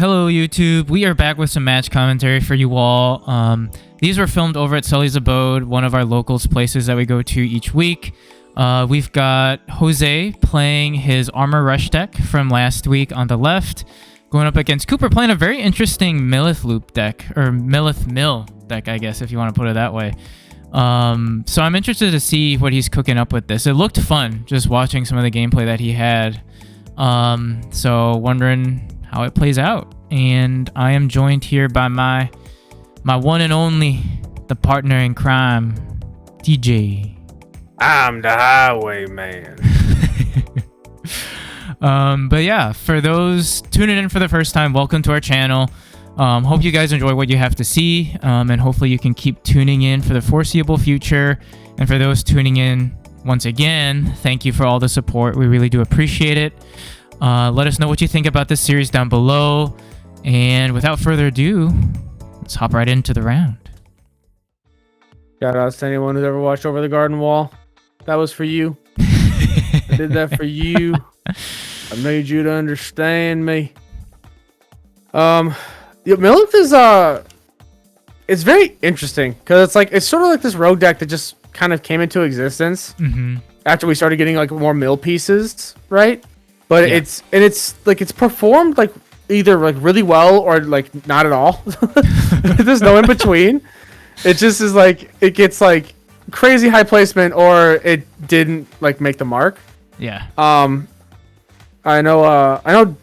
Hello YouTube, we are back with some match commentary for you all. These were filmed over at Sully's Abode, one of our locals places that we go to each week. We've got Jose playing his Armour Rush deck from last week on the left, going up against Cooper playing a very interesting Lilith Loop deck, or Lilith Mill deck, I guess, if you want to put it that way. So I'm interested to see what he's cooking up with this. It looked fun just watching some of the gameplay that he had. So wondering how it plays out. And I am joined here by my one and only, the partner in crime, DJ. I'm the highwayman. But yeah, for those tuning in for the first time, welcome to our channel. Hope you guys enjoy what you have to see, and hopefully you can keep tuning in for the foreseeable future. And for those tuning in, once again, thank you for all the support. We really do appreciate it. Let us know what you think about this series down below. And without further ado, let's hop right into the round. Shout out to anyone who's ever watched Over the Garden Wall. That was for you. I did that for you. I made you to understand me. Lilith is it's very interesting because it's sort of like this rogue deck that just kind of came into existence after we started getting like more mill pieces, right? But yeah. it's performed like either like really well or like not at all. There's no in between. It just is like it gets like crazy high placement or it didn't like make the mark. Yeah. I know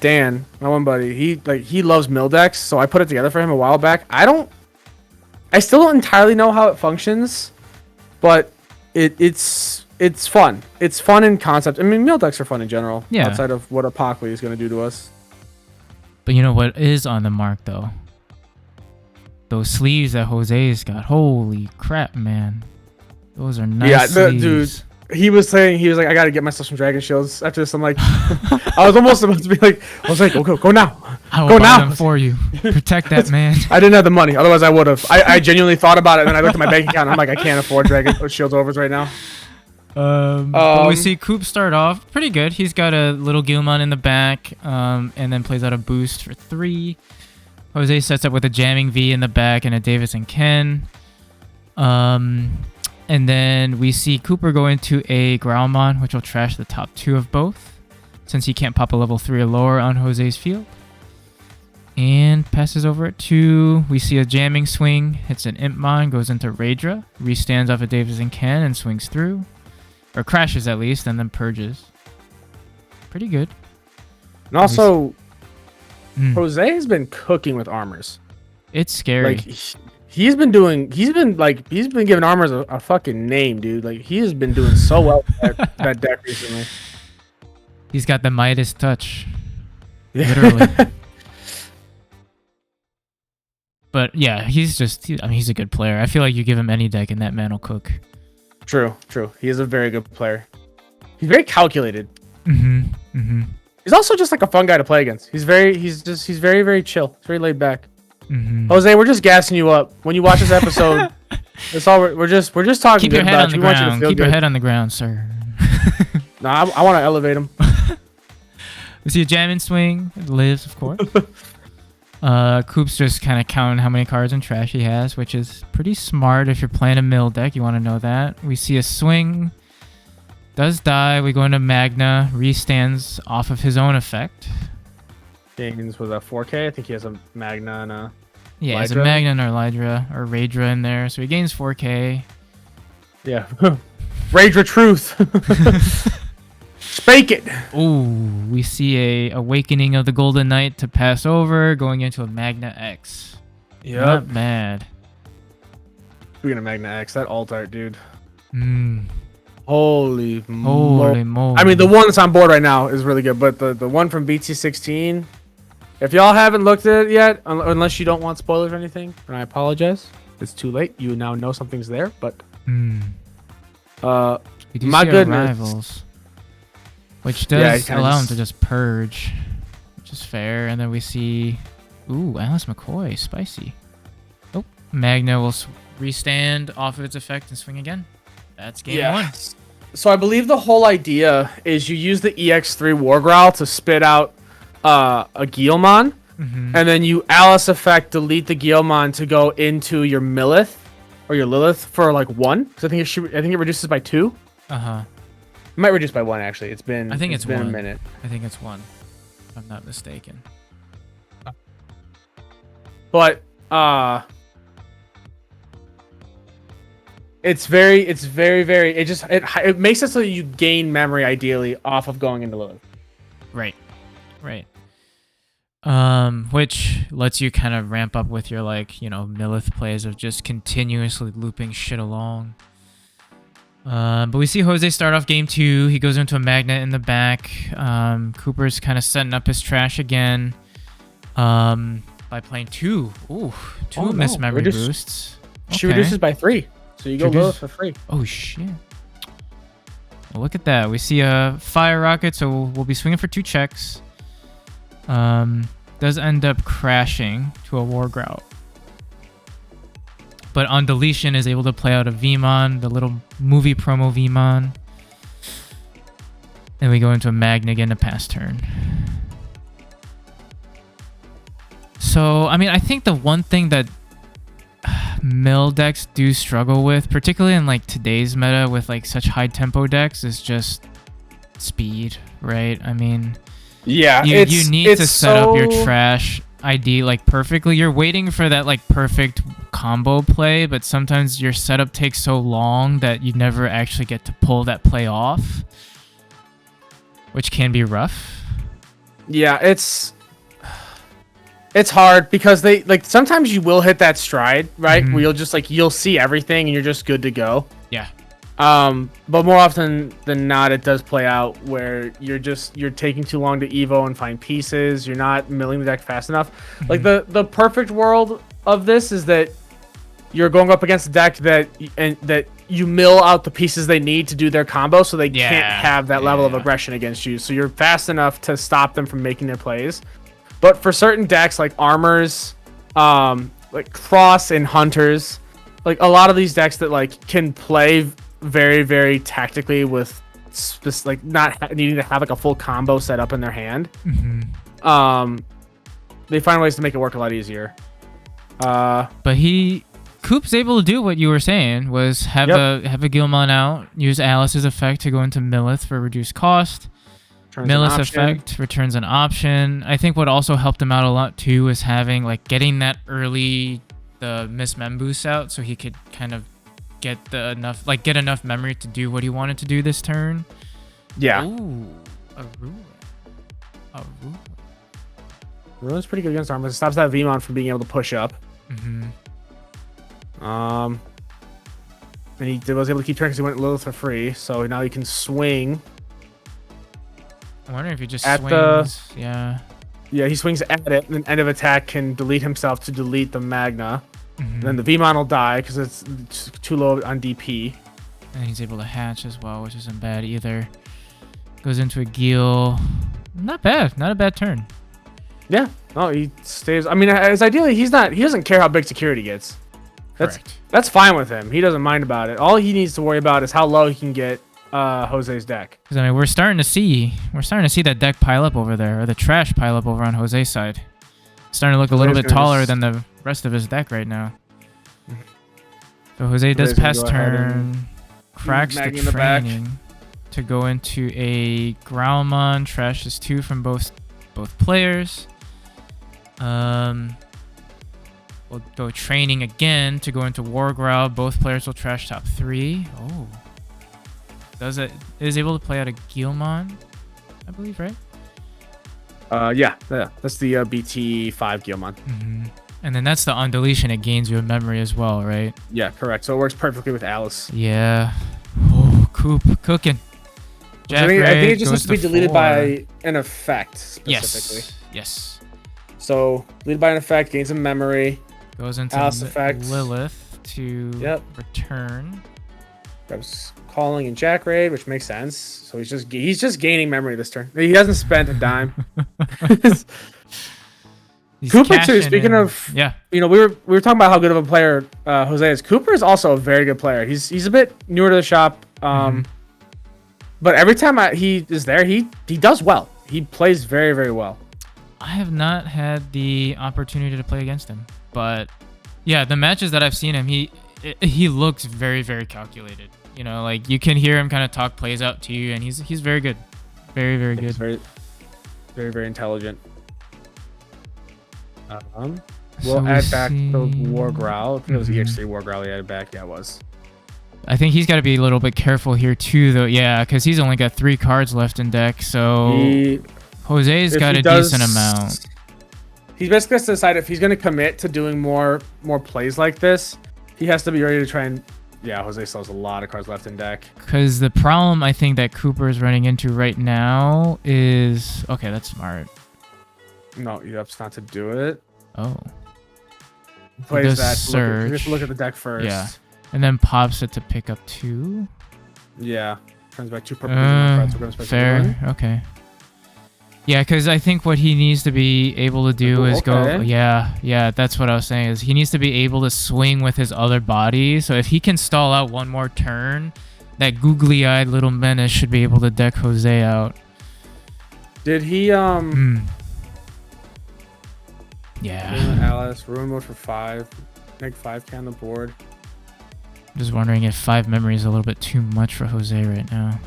Dan, my one buddy, he loves mill decks, so I put it together for him a while back. I still don't entirely know how it functions, but it's fun. It's fun in concept. I mean, mill decks are fun in general. Yeah. Outside of what Apocalypse is going to do to us. But you know what is on the mark though? Those sleeves that Jose's got. Holy crap, man! Those are nice sleeves. Dude. He was like, I gotta get myself some dragon shields after this. I'm like, I was almost about to be like, go now. I will buy them for you. Protect that man. I didn't have the money, otherwise I would have. I genuinely thought about it, and then I looked at my bank account. And I'm like, I can't afford dragon shields overs right now. But we see Coop start off pretty good. He's got a little Gilmon in the back, and then plays out a boost for 3. Jose sets up with a jamming V in the back and a Davis and Ken. And then we see Cooper go into a Growlmon, which will trash the top 2 of both, since he can't pop a level 3 or lower on Jose's field. And passes over it to, we see a jamming swing, hits an Impmon, goes into Raidra, restands off of Davis and Ken and swings through. Or crashes at least, and then purges. Pretty good. And also, Jose has been cooking with armors. It's scary. Like, he's been giving armors a fucking name, dude. Like, he has been doing so well with that deck recently. He's got the Midas touch. Literally. But yeah, he's a good player. I feel like you give him any deck and that man will cook. True. He is a very good player. He's very calculated. He's also just like a fun guy to play against. He's very very chill. He's very laid back. Jose, we're just gassing you up. When you watch this episode, that's all we're just talking. Keep your head on the ground. Keep your head on the ground, sir. Nah, I want to elevate him. We see a jam and swing. It lives, of course. Coop's just kind of counting how many cards in trash he has, which is pretty smart if you're playing a mill deck. You want to know that. We see a swing. Does die. We go into Magna. Restands off of his own effect. Gains was a 4K. I think he has a Magna and a he has a Magna and a Raidra in there. So he gains 4K. Yeah. Raidra truth. Spake it. Ooh, we see a Awakening of the Golden Knight to pass over, going into a Magna X. Yep. Not bad. Speaking of Magna X, that alt art, dude. Holy moly. moly. I mean, the one that's on board right now is really good, but the one from BT-14, if y'all haven't looked at it yet, unless you don't want spoilers or anything, and I apologize, it's too late. You now know something's there, but we do my see goodness. Rivals, which does allow him to just purge, which is fair. And then we see, Alice McCoy, spicy. Oh, Magna will restand off of its effect and swing again. That's game 1. So I believe the whole idea is you use the EX3 War Growl to spit out a Guilmon, and then you Alice effect delete the Guilmon to go into your Milith or your Lilith for like 1. Because I think it reduces by 2. It might reduce by 1 actually. It's been it's been 1. a minute. I think it's 1. If I'm not mistaken. But it makes it so that you gain memory ideally off of going into Lilith. Right. Which lets you kind of ramp up with your Milith plays of just continuously looping shit along. But we see Jose start off game 2. He goes into a magnet in the back. Cooper's kind of setting up his trash again. By playing 2. Ooh, 2 miss memory boosts. She reduces by 3. So you go Lilith for free. Oh, shit. Well, look at that. We see a fire rocket, so we'll be swinging for 2 checks. Does end up crashing to a war grout. But on deletion is able to play out a Vmon, the little movie promo Vmon. Then we go into a Magna again to pass turn. So, I mean, I think the one thing that mill decks do struggle with, particularly in like today's meta with like such high tempo decks, is just speed, right? I mean, yeah, you need to set up your trash ID like perfectly. You're waiting for that like perfect combo play, but sometimes your setup takes so long that you never actually get to pull that play off, which can be rough. Yeah, it's hard because they like sometimes you will hit that stride, right? Where you'll just you'll see everything and you're just good to go. Yeah. But more often than not, it does play out where you're taking too long to evo and find pieces. You're not milling the deck fast enough. Like the perfect world of this is that you're going up against a deck that you mill out the pieces they need to do their combo, so they can't have that level of aggression against you. So you're fast enough to stop them from making their plays. But for certain decks like Armors, like Cross and Hunters, like a lot of these decks that like can play very, very tactically with like not needing to have like a full combo set up in their hand, they find ways to make it work a lot easier. But Coop's able to do what you were saying, was have a Guilmon out, use Alice's effect to go into Milith for reduced cost. Milith's effect returns an option. I think what also helped him out a lot too is having getting that early miss mem boost out, so he could kind of get enough memory to do what he wanted to do this turn. Yeah. Ooh, a ruin. Ruin's pretty good against Armor. It stops that Vmon from being able to push up. And he was able to keep turn because he went Lilith for free, so now he can swing. I wonder if he just swings. Yeah, he swings at it, and then end of attack can delete himself to delete the Magna. Then the Vmon will die because it's too low on DP. And he's able to hatch as well, which isn't bad either. Goes into a Gil. Not bad. Not a bad turn. Yeah. No, he stays. I mean, as ideally, he doesn't care how big security gets. That's fine with him. He doesn't mind about it. All he needs to worry about is how low he can get Jose's deck. Because I mean, we're starting to see that deck pile up over there, or the trash pile up over on Jose's side. It's starting to look a little bit taller than the rest of his deck right now. So Jose does pass turn, cracks the training to go into a Growlmon, trashes 2 from both players. We'll go training again to go into War Growl. Both players will trash top 3. Oh. Is able to play out a Guilmon, I believe, right? Yeah. That's the BT-14 Guilmon. And then that's the on deletion. It gains you a memory as well, right? Yeah, correct. So it works perfectly with Alice. Yeah. Oh, Coop cooking. I think it just has to be deleted by an effect specifically. Yes. So deleted by an effect, gains a memory. Goes into Alice effect. Lilith to return. Grabs Calling and Jack Raid, which makes sense. So he's just gaining memory this turn. He hasn't spent a dime. Cooper too. Speaking of, we were talking about how good of a player Jose is. Cooper is also a very good player. He's a bit newer to the shop, but every time he is there, he does well. He plays very, very well. I have not had the opportunity to play against him, but yeah, the matches that I've seen him, he looks very, very calculated. You know, like you can hear him kind of talk plays out to you, and he's very good, very, very good. He's very, very, very intelligent. We'll add back the War Growl. I think it was EX3 War Growl he added back. Yeah, it was. I think he's got to be a little bit careful here too, though. Yeah, because he's only got 3 cards left in deck, so Jose's got a decent amount. He's basically has to decide if he's going to commit to doing more plays like this. He has to be ready to try and... Yeah, Jose still has a lot of cards left in deck. Because the problem I think that Cooper is running into right now is... Okay, that's smart. No, you opts not to do it. Oh. Plays that. Search. Look at the deck first. Yeah. And then pops it to pick up 2. Yeah. Turns back 2 purple cards. Fair. Okay. Yeah, because I think what he needs to be able to do is go... Yeah, that's what I was saying. Is he needs to be able to swing with his other body. So if he can stall out one more turn, that googly-eyed little menace should be able to deck Jose out. Did he... Yeah. Alice, ruin mode for 5. Make 5k on the board. Just wondering if 5 memory is a little bit too much for Jose right now.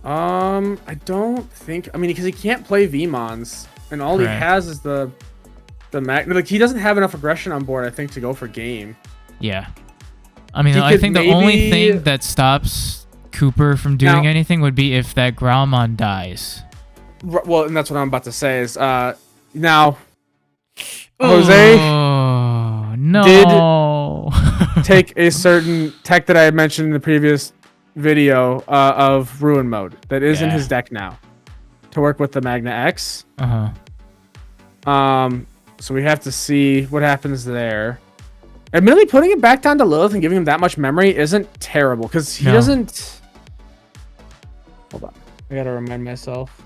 I don't think... I mean, because he can't play VMons. And all he has is the Magna. Like, he doesn't have enough aggression on board, I think, to go for game. Yeah. I mean, I think the only thing that stops Cooper from doing anything would be if that Growlmon dies. Well, and that's what I'm about to say is... now... Jose... Oh, no. Did take a certain tech that I had mentioned in the previous... video of ruin mode that is in his deck now to work with the Magna X. So we have to see what happens there. Admittedly, putting it back down to Lilith and giving him that much memory isn't terrible because he doesn't... Hold on, I gotta remind myself.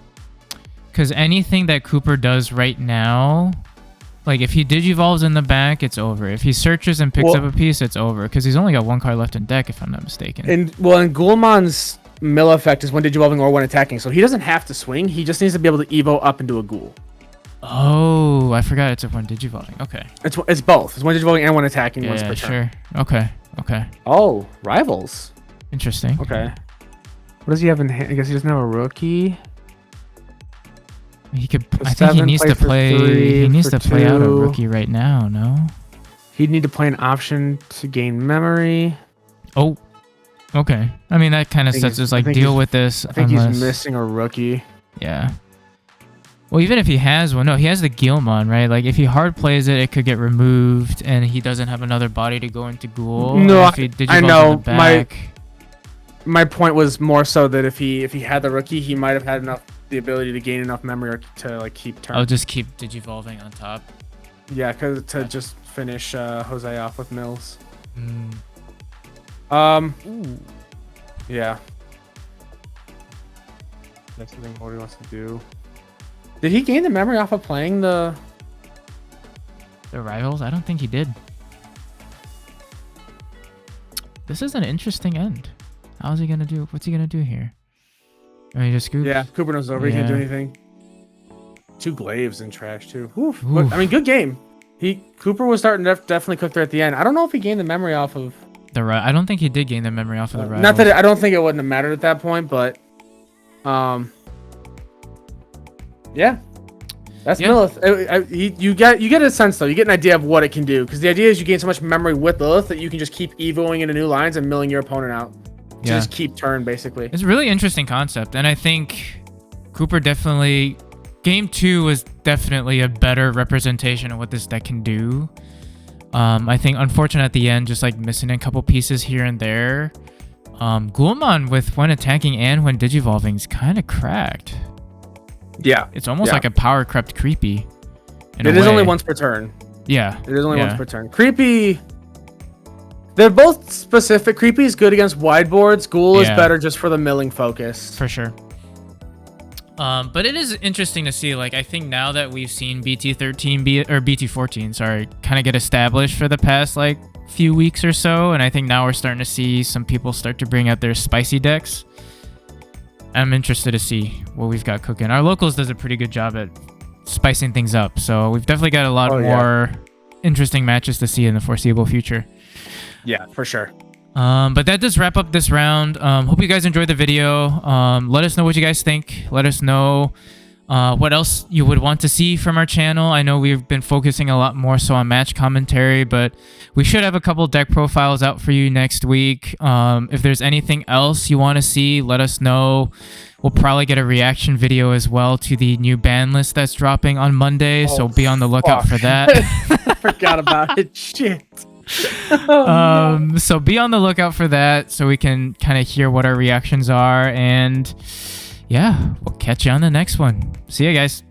Because anything that Cooper does right now, like if he digivolves in the back, it's over. If he searches and picks up a piece, it's over. Because he's only got 1 card left in deck, if I'm not mistaken. And Ghoulmon's mill effect is when digivolving or when attacking, so he doesn't have to swing. He just needs to be able to evo up into a ghoul. Oh, I forgot it's when digivolving. Okay. It's both. It's when digivolving and when attacking once per turn. Sure. Okay. Oh, rivals. Interesting. Okay. What does he have in hand? I guess he doesn't have a rookie. He could. I think he needs to play. He needs to play out a rookie right now. No. He'd need to play an option to gain memory. Oh. Okay. I mean that kind of sets us like deal with this. I think he's missing a rookie. Yeah. Well, even if he has one, no, he has the Guilmon, right? Like if he hard plays it, it could get removed, and he doesn't have another body to go into Ghoul. No, I know. My point was more so that if he had the rookie, he might have had the ability to gain enough memory to like keep turn. I'll just keep digivolving on top. Yeah, because to just finish Jose off with mills. Ooh. Yeah. Next thing what he wants to do. Did he gain the memory off of playing the rivals? I don't think he did. This is an interesting end. How's he gonna do? What's he gonna do here? I mean, just scoop. Yeah, Cooper knows over. He can't do anything. 2 glaives in trash too. Oof. But, I mean, good game. Cooper was starting to definitely cook there at the end. I don't know if he gained the memory off of I don't think he did gain the memory off of the rivals. Not that I don't think it wouldn't have mattered at that point, but yeah. That's Lilith. You get a sense though. You get an idea of what it can do because the idea is you gain so much memory with Lilith that you can just keep evoing into new lines and milling your opponent out. Just keep turn basically. It's a really interesting concept, and I think Cooper definitely game 2 was definitely a better representation of what this deck can do. I think unfortunate at the end, just like missing a couple pieces here and there. Ghoulmon with when attacking and when digivolving is kind of cracked. Yeah, it's almost like a power crept creepy. It is only once per turn. Yeah, it is only once per turn. Creepy. They're both specific. Creepy is good against wide boards. Ghoul is better just for the milling focus. For sure. But it is interesting to see. Like I think now that we've seen BT-13 or BT-14, sorry, kind of get established for the past like few weeks or so, and I think now we're starting to see some people start to bring out their spicy decks. I'm interested to see what we've got cooking. Our locals does a pretty good job at spicing things up. So we've definitely got a lot yeah. more interesting matches to see in the foreseeable future. Yeah, for sure. But that does wrap up this round. Hope you guys enjoyed the video. Let us know what you guys think. Let us know what else you would want to see from our channel. I know we've been focusing a lot more so on match commentary, but we should have a couple deck profiles out for you next week. If there's anything else you want to see, let us know. We'll probably get a reaction video as well to the new ban list that's dropping on Monday, so be on the lookout for that. I forgot about it. Shit. So be on the lookout for that so we can kind of hear what our reactions are, and yeah, we'll catch you on the next one. See you guys.